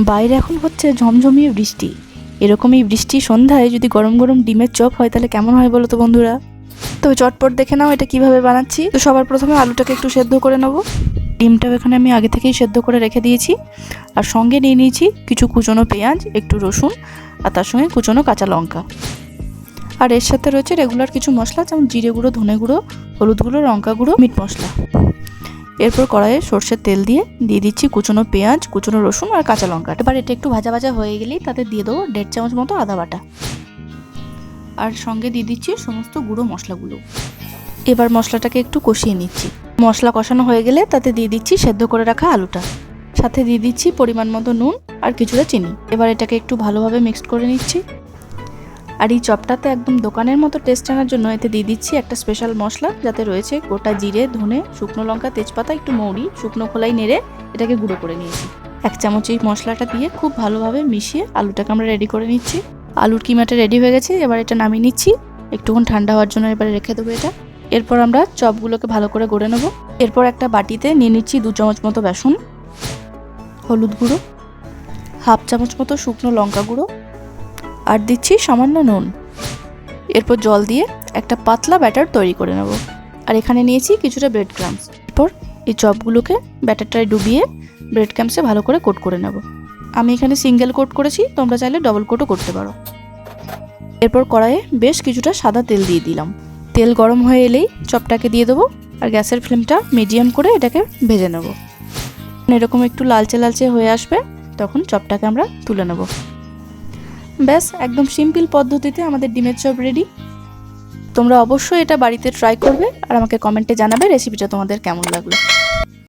বাইরে এখন হচ্ছে ঝমঝমিয়ে বৃষ্টি। এরকমই বৃষ্টি সন্ধ্যায় যদি গরম গরম ডিমের চপ হয় তাহলে কেমন হয় বলো তো বন্ধুরা। তবে চটপট দেখে নাও এটা কিভাবে বানাচ্ছি। তো সবার প্রথমে আলুটাকে একটু সেদ্ধ করে নেব। ডিমটাও এখানে আমি আগে থেকেই সেদ্ধ করে রেখে দিয়েছি। আর সঙ্গে নিয়ে নিয়েছি কিছু কুচনো পেঁয়াজ, একটু রসুন, আর তার সঙ্গে কুচনো কাঁচা লঙ্কা। আর এর সাথে রয়েছে রেগুলার কিছু মশলা, যেমন জিরে গুঁড়ো, ধনে গুঁড়ো, হলুদ গুঁড়ো, লঙ্কা গুঁড়ো, মিট মশলা। এরপর কড়াইয়ে সর্ষের তেল দিয়ে দিচ্ছি কুচনো পেঁয়াজ, কুচনো রসুন আর কাঁচা লঙ্কা। এবার এটা একটু ভাজা ভাজা হয়ে গেলেই তাতে দিয়ে দেবো 1.5 চামচ মতো আদা বাটা। আর সঙ্গে দিয়ে দিচ্ছি সমস্ত গুঁড়ো মশলাগুলো। এবার মশলাটাকে একটু কষিয়ে নিচ্ছি। মশলা কষানো হয়ে গেলে তাতে দিয়ে দিচ্ছি সেদ্ধ করে রাখা আলুটা। সাথে দিয়ে দিচ্ছি পরিমাণ মতো নুন আর কিছুটা চিনি। এবার এটাকে একটু ভালোভাবে মিক্সড করে নিচ্ছি। আর এই চপটাতে একদম দোকানের মতো টেস্ট আনার জন্য এতে দিয়ে দিচ্ছি একটা স্পেশাল মশলা, যাতে রয়েছে গোটা জিরে, ধনে, শুকনো লঙ্কা, তেজপাতা, একটু মৌরি, শুকনো খোলাই নেড়ে এটাকে গুঁড়ো করে নিয়েছি। 1 চামচ এই মশলাটা দিয়ে খুব ভালোভাবে মিশিয়ে আলুটাকে আমরা রেডি করে নিচ্ছি। আলুর কিমাটা রেডি হয়ে গেছে। এবার এটা নামিয়ে নিচ্ছি। একটুক্ষণ ঠান্ডা হওয়ার জন্য এবারে রেখে দেবো এটা। এরপর আমরা চপগুলোকে ভালো করে গড়ে নেব। এরপর একটা বাটিতে নিয়ে নিচ্ছি 2 চামচ মতো বেসন, হলুদ গুঁড়ো, 1/2 চামচ মতো শুকনো লঙ্কা গুঁড়ো, আর দিচ্ছি সামান্য নুন। এরপর জল দিয়ে একটা পাতলা ব্যাটার তৈরি করে নেব। আর এখানে নিয়েছি কিছুটা ব্রেড ক্রাম্বস। এরপর এই চপগুলোকে ব্যাটারটায় ডুবিয়ে ব্রেড ক্রাম্বসে ভালো করে কোট করে নেব। আমি এখানে সিঙ্গেল কোট করেছি, তোমরা চাইলে ডবল কোটও করতে পারো। এরপর কড়াইয়ে বেশ কিছুটা সাদা তেল দিয়ে দিলাম। তেল গরম হয়ে এলেই চপটাকে দিয়ে দেবো। আর গ্যাসের ফ্লেমটা মিডিয়াম করে এটাকে ভেজে নেব। এরকম একটু লালচে লালচে হয়ে আসবে, তখন চপটাকে আমরা তুলে নেব। ব্যাস, একদম সিম্পল পদ্ধতিতে আমাদের ডিমের চপ রেডি। তোমরা অবশ্যই এটা বাড়িতে ট্রাই করবে আর আমাকে কমেন্টে জানাবে রেসিপিটা তোমাদের কেমন লাগলো।